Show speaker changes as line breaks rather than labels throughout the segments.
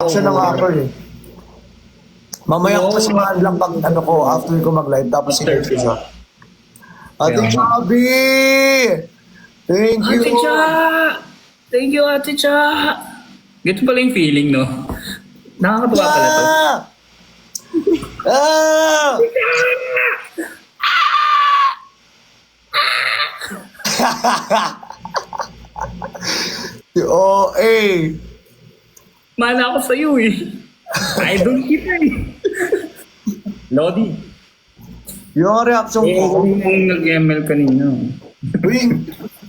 Siya na nga ako eh. Mamaya ko samahan lang pag ano ko, after ko mag-live, tapos sinurge ko siya. Ate Chubby! Thank you!
Ate Cha! Thank you, Ate Cha! Ganito pala yung feeling, no? Nakakatuwa pala to.
Ah! Si OA!
Mana ako sa'yo eh. Idol kita eh. Lodi.
Yung reaction ko,
Yung nag-ML kanina.
uy,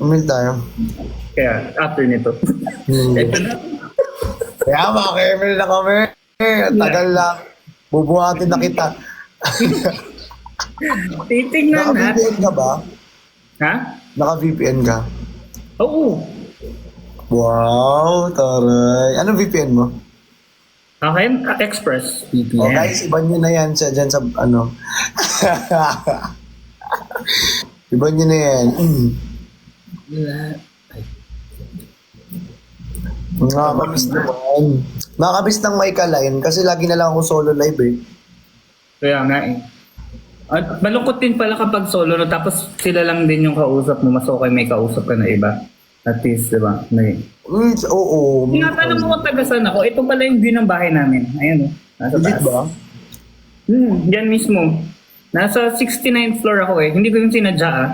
umil tayo.
Kaya, after nito. Ito na.
Kaya maka-ML na kami. Ang tagal lang. Bubuhatin na kita.
Titignan natin.
Naka-VPN ka ba?
Ha?
Naka-VPN ka?
Oo.
Wow, taray. Ano VPN mo?
Akin, Express VPN.
Oh, guys, iban nyo na yan sa, dyan sa, ano. Iban nyo na yan. Nakakamiss naman. Nakakamiss ng may ka-line kasi lagi na lang ako solo live eh.
Kaya nga eh. At malungkot din pala kapag solo no, tapos sila lang din yung kausap mo. Mas okay may kausap ka na iba. At least, di ba? May...
Oo.
Tinatanong mo kung tagasan ako. Ito pala yung view ng bahay namin. Ayan o. Nasa
Legit
taas.
ba?
Yan mismo. Nasa 69th floor ako eh. Hindi ko yung sinadya ah.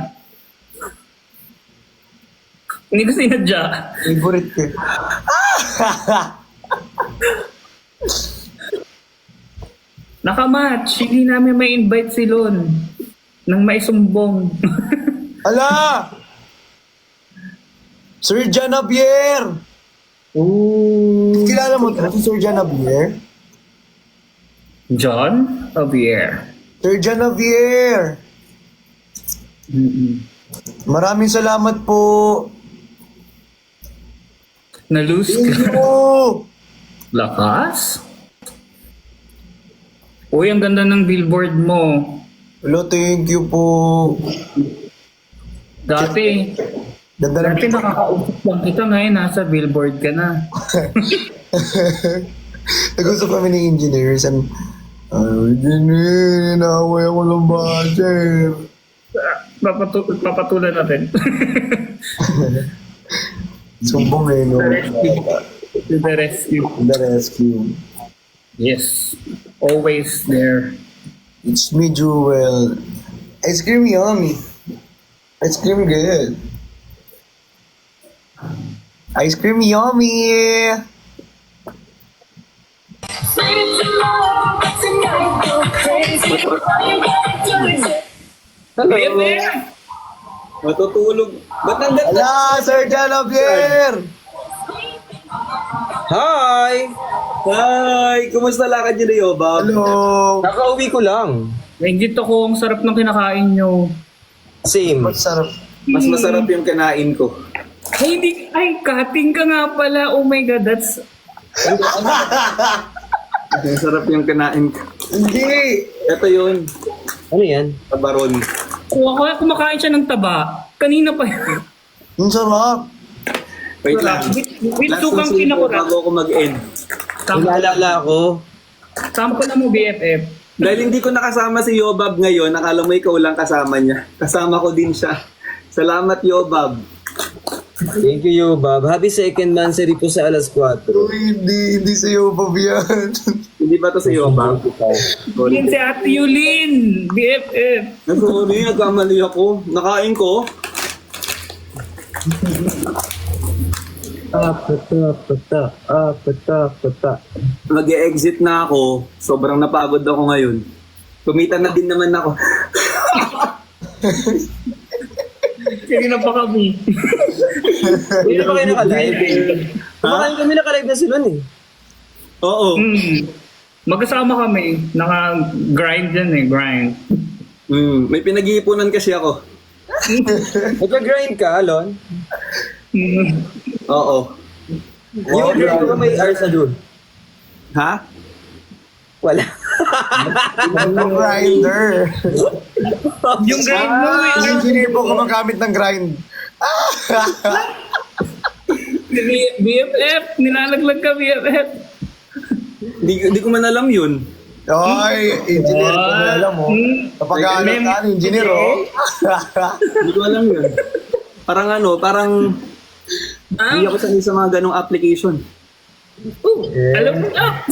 Hindi ko sinadya.
Favorite ko.
Nakamatch. Hindi namin may invite si Lon. Nang may sumbong.
Ala! Sir Janavier!
Ooh.
Kilala mo ito si Sir Janavier?
John Javier.
Sir Janavier! Maraming salamat po.
Na-lose
Thank
ka.
you!
Lakas? Uy, ang ganda ng billboard mo.
Hello, thank you po.
Dati
Ganda ng
nakakausap lang kita, ngayon nasa billboard ka na.
Nag-usap kami ni engineers and engineer, inaaway ako ng budget.
Papatulan natin.
Sumbong eh, no?
To the rescue.
The rescue.
Yes. Always there.
It's me, Jewel. Ice cream yummy. Ice cream good. Ice cream yummy.
Hello.
Matutulog. Ba't nandat?
Ala, Sir Janavier!
Hi! Hi! Kumusta lakad niyo na yun, Bob?
Hello!
Nakauwi ko lang.
Nainggit ako, ang sarap ng kinakain nyo.
Same.
Masarap.
Mas masarap yung kinain ko.
Ay, cutting ka nga pala. Oh my God, that's...
Masarap yung kinain ko.
Hindi!
Ito yun.
Ano yan?
Tabaron.
Kumakain siya ng taba. Kanina pa yun.
Ang sarap.
Wait lang.
With
Last
sukang
question ko
pinakura.
bago ako mag-end.
Naalala ko.
Sample na mo, BFF.
Dahil hindi ko nakasama si Yobab ngayon, nakala mo ikaw lang kasama niya. Kasama ko din siya. Salamat, Yobab.
Thank you, Bob. Happy second monthsary po sa alas 4.
Uy, hindi sa'yo pa yan.
Hindi ba to si Yobab?
Yan si Ate Yulin. BFF.
Sorry, nagkamali ako. Nakain ko.
Pata.
Mag-e-exit na ako. Sobrang napagod ako ngayon. Kumita na din naman ako.
Kanina pa kami.
Hindi na ba kayo naka-live? Kumakain kami naka-live na sila eh.
Oo.
Magkasama kami. Naka-grind yan eh, grind.
May pinag-iipunan kasi ako.
Nagka-grind ka, Alon?
Oo.
Yung grind ko may hours na dun.
Ha?
Wala.
Ang grinder.
Yung grind mo eh.
Yung engineer po gumagamit ng grind.
BFF. Nilalaglag ka, BFF.
Hindi ko man alam yun.
Ay, engineer ko na alam mo. Kapag
Mem-
ka, engineer oh.
Hindi ko alam yun. Parang hindi ako sanay sa mga ganong application.
Alam mo na.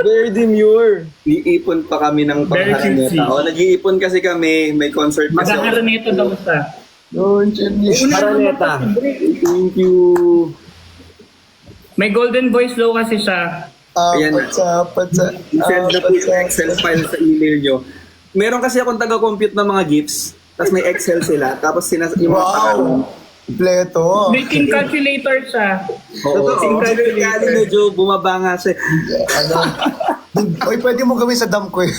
Very demure.
Iipon pa kami ng
Very cutesy.
pangharaneta. O, nag-iipon kasi kami, may concert kasi.
Magkakaroon ito daw sa.
No, engineer.
Araneta.
Thank you.
May golden voice daw kasi siya.
Ayan na.
Patsa.
I-send na po yung Excel file sa email nyo. Meron kasi akong taga-compute ng mga gifts, tapos may Excel sila, tapos yung mga
Wow. Kompleto.
May team calculator siya.
Oo.
Team calculator.
Medyo bumaba nga siya.
Ano? Oy, pwede mo gawin sa dam ko eh.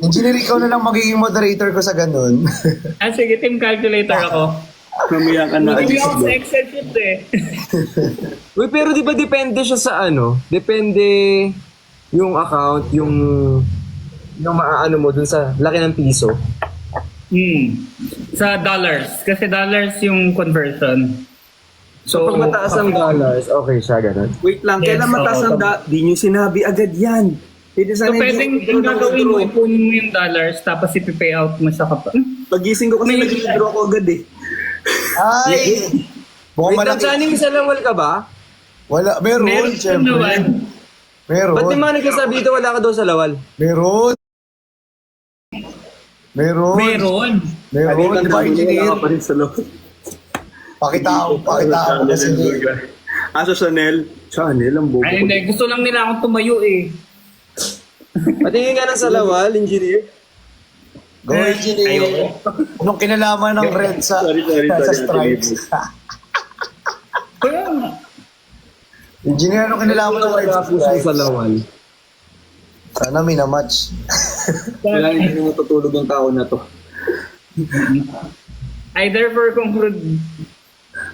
Engineer, ikaw na lang magiging moderator ko sa ganun.
Sige, team calculator ako.
Mamaya ka na.
Hindi ako sa Excel sheet eh.
Uy, pero di ba depende siya sa ano? Depende yung account, yung maaano mo dun sa laki ng piso.
Sa dollars. Kasi dollars yung conversion.
So, pag mataas ang dollars, okay siya, ganun.
Wait lang,
Yes,
kailan mataas ang Di nyo sinabi agad yan. Pwede
So
sana
pwedeng
hindi
yung
ako
gagawin mo,
withdraw.
ipunin mo yung dollars, tapos ipipay out mo sa kapag.
Pagising ko kasi
May-
nag-withdraw ko agad eh.
Ay! Mukhang
Wait lang,
malaki.
Channing, isa lang ka ba?
Wala, meron,
Meron
syempre.
naman.
Meron.
Ba't may mga nagsasabi dito wala ka daw sa lawal?
Meron. Meron.
Meron.
Meron. Di ba, engineer?
pa rin sa loob.
Pakita ko kasi.
Sa Chanel. Chanel, ang bobo.
Ay, hindi. Gusto lang nila akong tumayo eh.
Patingin nga ng sa lawal, engineer.
Go, engineer.
Ayoko.
Anong kinalaman ng red sa
Sorry,
sa stripes?
Kaya nga.
Engineer, anong kinalaman ng red sa
Puso sa
stripes?
lawal.
Sana may na-match.
Wala hindi na matutulog ang tao na to.
I therefore conclude.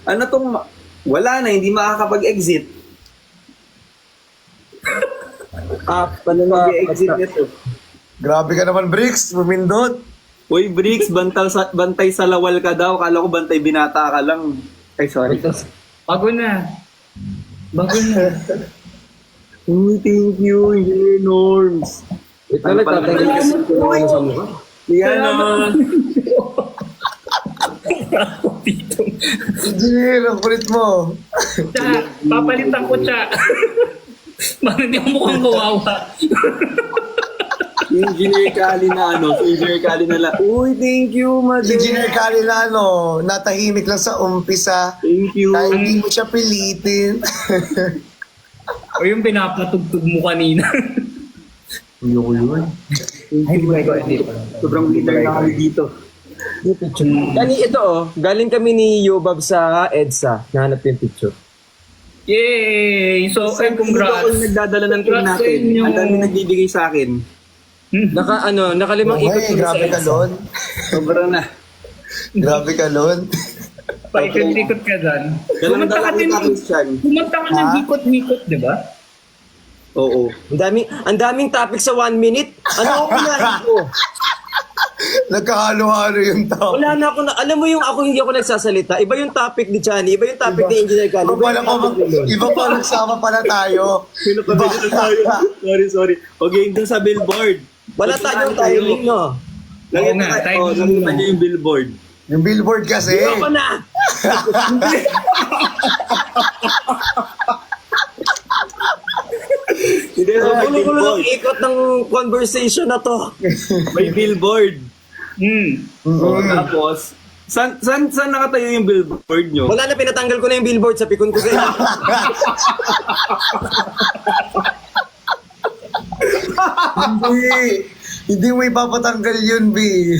Ano tong... Wala na, hindi makakapag-exit.
Paano nga?
Mag-exit nito.
Grabe ka naman, Bricks. Bumindot.
Uy, Bricks, bantay sa lawal ka daw. Kala ko bantay binata ka lang. Ay, sorry.
Bago na. Bago na.
Uy, thank you, Engineer Norms.
Wait lang, tatanggal kasi ko naman sa mukha.
Yan na.
Dito.
Engineer, ang kulit mo.
Tsa, papalitan ko tsa. Bakit hindi ako mukhang kawawa?
Engineer Kali na ano. Si Engineer Kali na lang. Uy, thank you, madam.
Engineer Calilano, natahimik lang sa umpisa.
Thank you.
Kaya hindi mo siya pilitin.
O yung pinapatugtog mo kanina.
Ayoko yun.
Sobrang leader na kami dito.
Kani ito galing kami ni Yobab sa EDSA. Nahanap yung picture.
Yay! So,
Saan ako
congrats.
nagdadala ng team
Congrats sa
natin?
inyo.
Ang dami nagbibigay sa akin.
Nakalimang ikot
Okay,
kami sa
grabe ka,
EDSA.
Lon.
Sobrang na.
Grabe ka, Lon.
Paikot-ikot ka dyan. Pumunta ka
Dalang-dala
din.
kita, Christian.
Pumunta ka ng hikot-hikot, di ba?
Oo.
Ang daming topic sa 1 minute. Ano ang unahin ko?
Nagkahalo-halo yung tao.
Wala na ako alam mo yung ako hindi ako nagsasalita. Iba yung topic ni Johnny, iba yung topic ni Engineer Cali.
Iba pa, nagsama pala tayo.
Sorry. Okay, doon sa billboard.
Wala tayong timing, no?
Oo nga, timing
Nakita
mo.
niyo yung billboard.
Yung billboard kasi.
Ako na!
Hindi, so, may
Gulo-gulo
billboard.
ng ikot ng conversation na to.
May billboard.
Oo.
Tapos, saan nakatayo yung billboard nyo?
Wala na, pinatanggal ko na yung billboard sa pikon ko sa inyo.
Hindi mo ipapatanggal yun, B.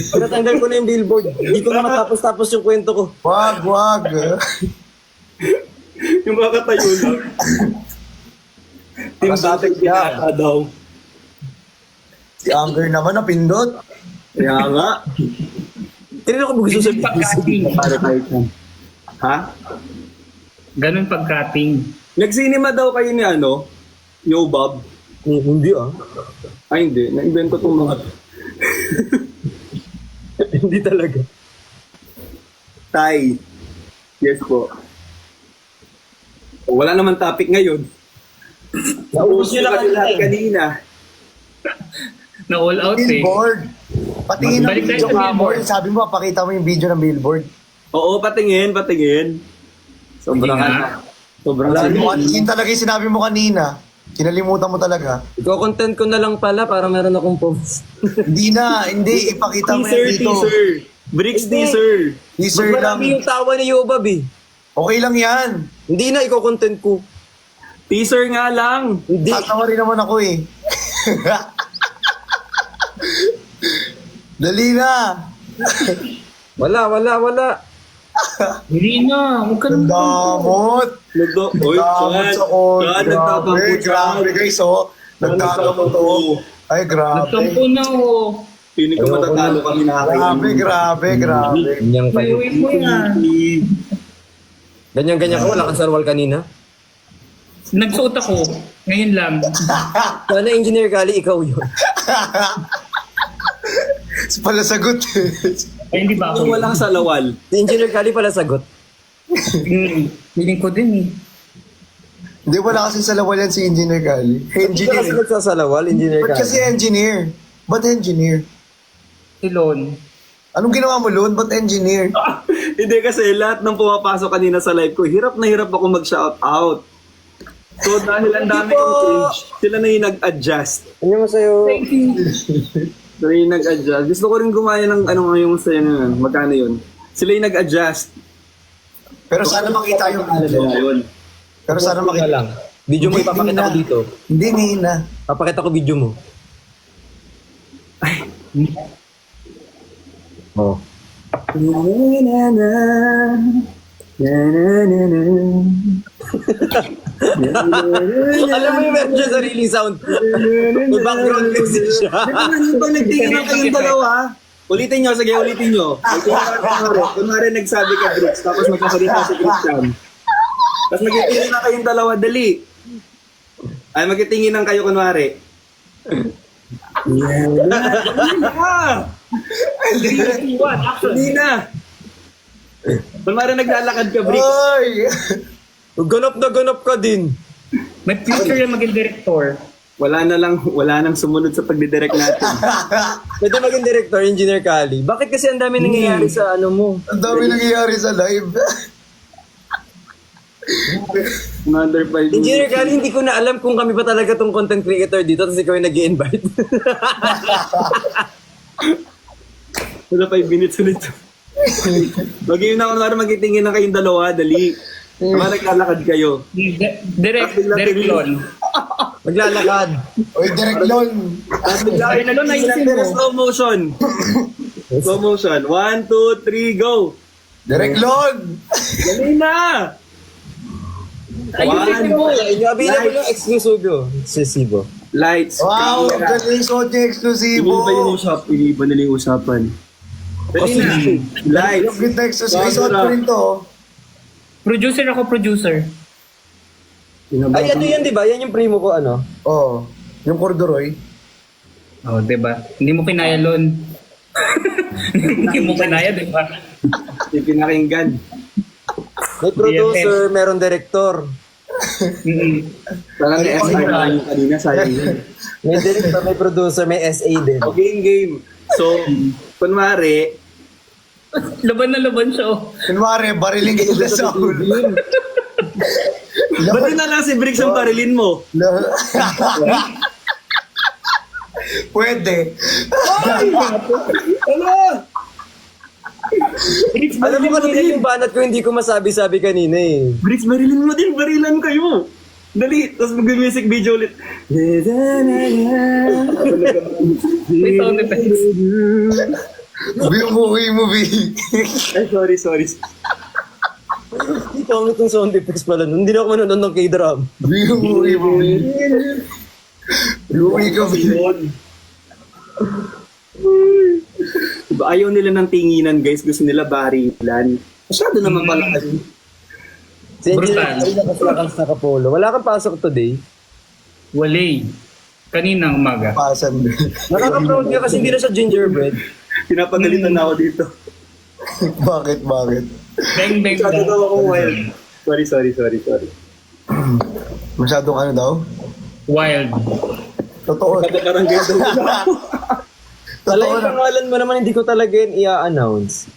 Pinatanggal ko na yung billboard. Hindi ko na matapos-tapos yung kwento ko.
Wag.
Yung makatayo lang. Team Batang Pinata daw.
Si Anger naman, napindot.
Kaya nga.
Tinanong ko ba gusto sa
Pag-cutting.
Para tayo dyan. Ha?
Ganun pag-cutting.
Nagsinima daw kayo ni ano? Yo, Bob?
Hindi
Ay, hindi. Na-invento tong mga...
Hindi talaga.
Tay. Yes po. Wala naman topic ngayon.
Naubos nyo lang
Naubos
kanina.
kanina.
Na all out eh.
Billboard. Patingin ng
Balik tayo
video
sa
ka,
Billboard.
Boy. Sabi mo, pakita mo yung video ng Billboard.
Oo, patingin. Sobrang
Hindi nga.
Sobrang
Sabi mo,
sige.
yun talaga yung sinabi mo kanina. Kinalimutan mo talaga.
Iko-content ko na lang pala para meron akong post.
Hindi. Ipakita mo yan dito.
Teaser. Bricks teaser.
Teaser lang.
Marami yung tawa ni Yobab eh.
Okay lang yan.
Hindi na, iko-content ko.
Teaser nga lang.
Hindi.
Tatawa rin naman ako eh. Dali na.
Wala.
Hindi na. Huwag ka
Ang
naman.
damot.
Uy,
Damot sa
Chan,
Grabe,
nagtatampo
grabe guys oh. Nagtatampo to. Ay, grabe.
Nagtampo na oh.
Piling ko matatalo kami na
Grabe.
Ganyan ka.
May uwi mo yan.
Ganyan ka. Wala kang sarwal kanina.
Nagsuot ako. Ngayon lang.
Sana Engineer Kali, ikaw yun.
Pala sagot eh.
Ay, hindi ba ako?
Kung walang salawal.
Si Engineer Kali pala sagot.
Feeling ko din eh.
Hindi, wala kasi sa lawal yan si Engineer Gali.
Hindi ka kasi
Engineer.
nagsasalawal, Engineer
Ba't kasi
Kali.
engineer? Ba't engineer?
Silon.
Anong ginawa mo, Lon? Ba't engineer?
Hindi kasi lahat ng pumapasok kanina sa live ko, hirap na hirap ako mag-shout out. So dahil ang dami kong change, sila na yung nag-adjust.
Ano mo sa'yo?
Sila yung nag-adjust. Gusto ko rin gumaya ng ano ngayon sa'yo na yun. Magkano yun? Sila yung nag-adjust.
Pero sana makita yung
Ano
video.
na yun?
Pero sana
Wala
makita.
lang. Video mo ipapakita ko dito.
Hindi, Nina.
Papakita ko video mo. Oh. Alam mo yung meron siya sarili sound. May background music siya.
Pag nagtingin ng kayong dalawa, ulitin nyo, sige ulitin nyo. Kunwari nagsabi ka Bricks, tapos magkasalita si Christian. Tapos magkitingin na kayong dalawa, dali. Ay, magkitingin ng kayo kunwari. Hindi na. Kunwari naglalakad ka, Bricks.
Ay!
Ganap na ganap ka din.
May future yung maging director.
Wala nang sumunod sa pagdidirect natin.
Pwede maging director, Engineer Kali. Bakit kasi ang dami nangyayari sa ano mo?
Ang dami nangyayari sa live.
Another 5
Engineer Kali, hindi ko na alam kung kami pa talaga tong content creator dito kasi ikaw yung nag-i-invite.
Wala 5 minutes ulit. Wag yun na kunwari magkitingin na kayong dalawa, dali. Kunwari naglalakad kayo.
Direct Lon.
Maglalakad.
Oy, Direk Lon.
At bigla
Ay,
kayo
naisip mo.
slow motion. Slow motion. 1, 2, 3, go!
Direk Lon.
Dali na!
Ayusin mo.
Available yung exclusivo.
Lights.
Wow, ang
camera.
galing so eksklusibo.
Iniba nila yung usapan. Dali na.
Yung
Lights.
good na eksklusibo. Isuot ko rin to. oh.
Producer ako, producer.
Ay, ano yan, di ba? Yan yung primo ko, ano?
Oo. Yung corduroy.
Oh, diba? Hindi mo kinaya, Lon. Hindi mo kinaya, diba?
Yung pinakinggan.
May producer, meron director.
Parang may SI na yung kanina, sayang yun.
May director, may producer, may SA din.
O game. So, kunwari,
Laban na laban siya, oh.
Kunwari, bariling kita sa ulo.
ba't di na lang si Bricks ang parilin mo?
Pwede.
Ano? Bricks,
Alam mo
barilin mo
kanina
din.
yung banat ko, hindi ko masabi-sabi kanina eh.
Bricks, barilin mo din. Barilan kayo. Dali. Tapos mag-music video ulit.
May sound effects.
Movie.
Ay, sorry.
Hindi pangit yung sound effects pala nun. Hindi na ako manonood ng K-drama.
Movie. Louie ka,
Diba, ayaw nila ng tinginan, guys. Gusto nila barilan. Masyado naman pala kasi.
Si Engineer
Brutal.
Kali nakasakang sa Kapolo. Wala kang pasok today.
Walay. Kaninang umaga.
Pasan.
Nakaka-proud nga kasi hindi na siya gingerbread.
Pinapagalitan na ako dito.
Bakit?
Bang, bang,
Masyado
bang.
daw ako wild. Sorry.
Masyadong ano daw?
Wild.
Totoo.
Kada barangay daw.
Totoo
Talagang
na.
pangalan mo naman, hindi ko talaga yun i-announce.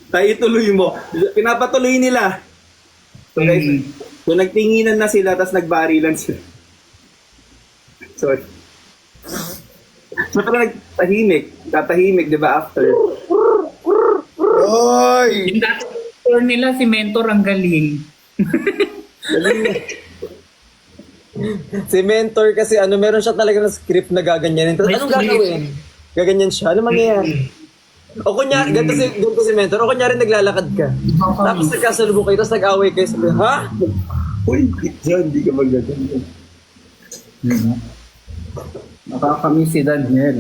Tayo ituloy mo. Pinapatuloy nila. So guys, so nagtinginan na sila, tapos nagbarilan sila. Sorry. So parang tatahimik, di ba, after?
Oy!
Yung dati mentor nila, si Mentor ang galing.
Si Mentor kasi meron siya talaga na script na gaganyanin. Tapos
May
anong
script.
gagawin? Gaganyan siya. Ano mangyayari? O kunyari, ganito si Mentor. O kunyari naglalakad ka. Tapos nagkasalubong kayo, tapos nag-away kayo. Sabi, ha?
Uy, dyan, di ka magaganda.
Nakakamiss si Daniel.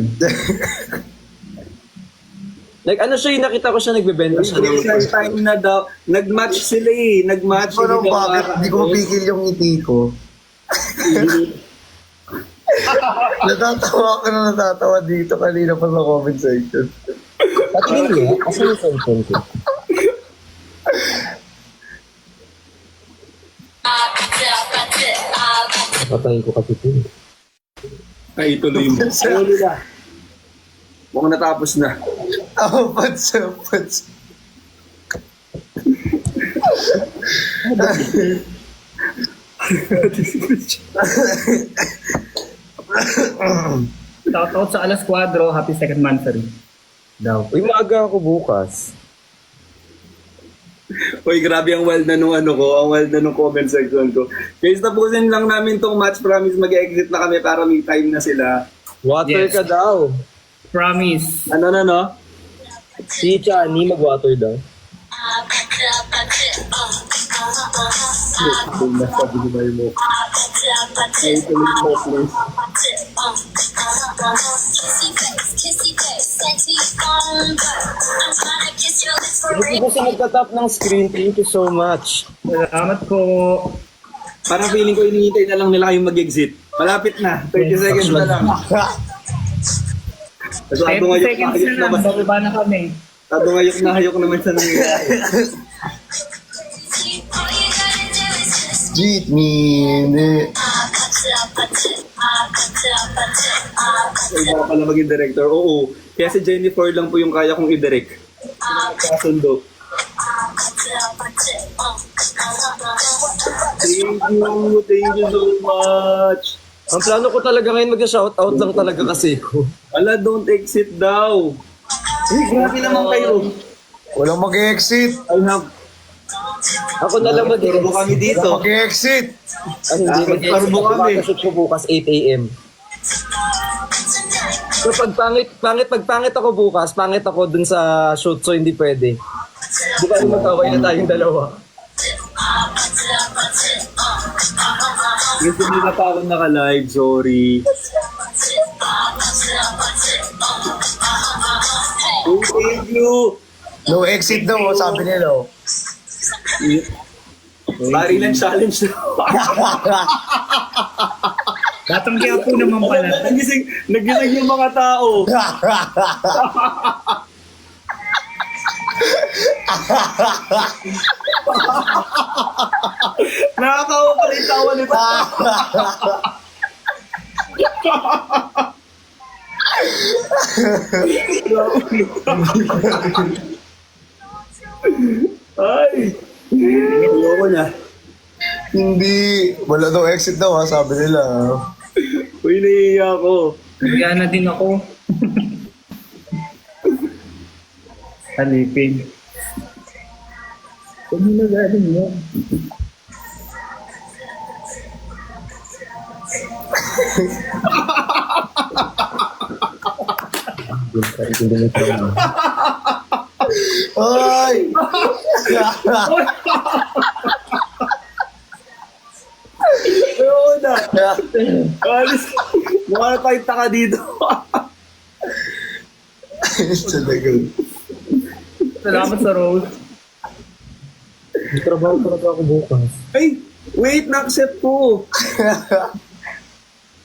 Like ano siya, yung nakita ko siya nagbebenta siya ng
Isang time na daw, nag-match sila eh. Nag-match.
Ano
Hindi daw
bakit?
para-
Hindi ko mapigil yung ngiti ko. Natatawa dito kanina pa sa comment section.
Patingin niya, kasi yung cellphone ko. Patayin ko kasi ito.
Ay, ituloy mo. Ayaw nila. Mukhang natapos na.
Pats.
Shoutout sa Alas Cuadro, happy second monthsary. Daw.
Uy, maaga ako bukas.
Uy, grabe ang wild na nung ang wild na nung comment section ko. Guys, tapusin lang namin tong match. Promise, mag-exit na kami para may time na sila.
Water
Yes.
ka daw.
Promise.
Ano na, no?
Si Chani mag-water daw.
Sabi ko ba mo? Ay, tuloy mo, please.
Hindi ko sa nagtatap ng screen. Thank you so much.
Salamat po.
Parang feeling ko inihintay na lang nila kayong mag-exit. Malapit na. 30 seconds na lang.
10
Masyado
seconds na lang, bababa na kami.
ngayok na hayok naman sa nangyayari.
Cheat me.
Ay, baka pala maging director. Oo. Kaya si Jennifer lang po yung kaya kong i-direct. Kasundo. Thank you so much.
Ang plano ko talaga ngayon mag-shoutout lang talaga kasi ko.
Ala, don't exit daw. Uy, grabe naman kayo.
Walang mag-exit.
I have...
Ako na lang
Turbo
mag-exit.
kami dito.
Walang mag-exit.
Ay, hindi mag-exit.
Parbo kami.
Makakashoot ko bukas 8 a.m. So pag pangit ako bukas, pangit ako dun sa shoot, so hindi pwede. Di ba magkaway na tayong dalawa?
Gusto nila pa ako naka-live, sorry. Oh, thank you.
No exit daw, sabi nila. Oh.
Barilan challenge na.
Batang kaya po naman pala.
Nagising yung mga tao. Nakakawa pala yung tawa nito. Ay! Ayoko na.
Hindi. Wala daw exit daw ha, sabi nila.
Uy, naiiya ako.
Kaya na din ako. Alipin. Kung na galing mo.
Ay!
Ayoko na. Alis. Mukha na tayong taka dito.
Talagang.
Salamat sa Rose.
May trabaho talaga ako bukas.
Ay! Wait, na-accept ko.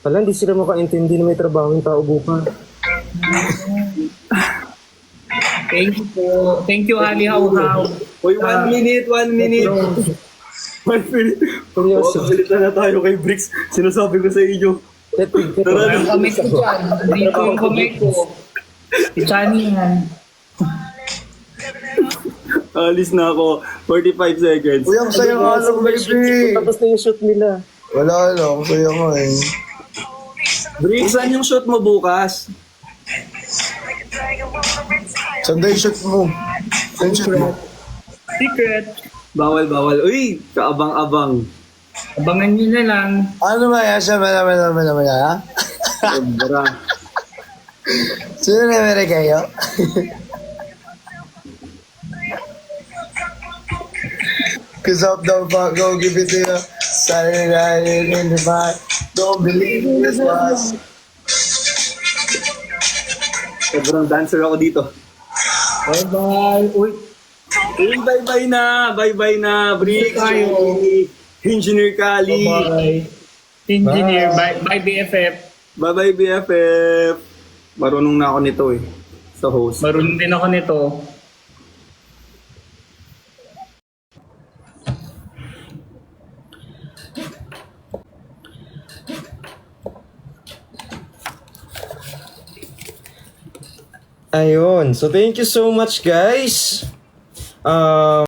Pala, hindi sila makaintindi na may trabaho yung tao bukas.
Thank you po. Thank you, Ali How How.
Uy, 1 minute, 1 minute.
Seryoso.
Pagalitan na tayo kay Bricks. Sinasabi ko sa inyo.
Ang kamay ko dyan. Dito yung kamay ko. Si Chani yan.
Alis na ako. 45 seconds.
Uy, ang saya nga lang, baby.
Tapos na yung shoot nila.
Wala lang, ang saya nga eh.
Bricks, saan yung shoot mo bukas?
Saan daw yung shoot mo? Saan yung shoot mo?
Secret.
Bawal. Uy, kaabang-abang.
Abangan nyo na lang.
Ano ba yan? Siya mala, ha?
Sobra.
Sino na meron kayo? Cause up the fuck, go give it to you. Saturday night in the night. Don't believe in this was.
Sobrang dancer ako dito.
Bye-bye. Uy.
Uy, bye-bye na. Bye-bye na, Bricks.
Tayo.
Engineer Kali.
Bye-bye. Engineer. Bye BFF.
Bye-bye, BFF. Marunong na ako nito eh. Sa host.
Marunong din ako nito.
Ayun. So, thank you so much, guys.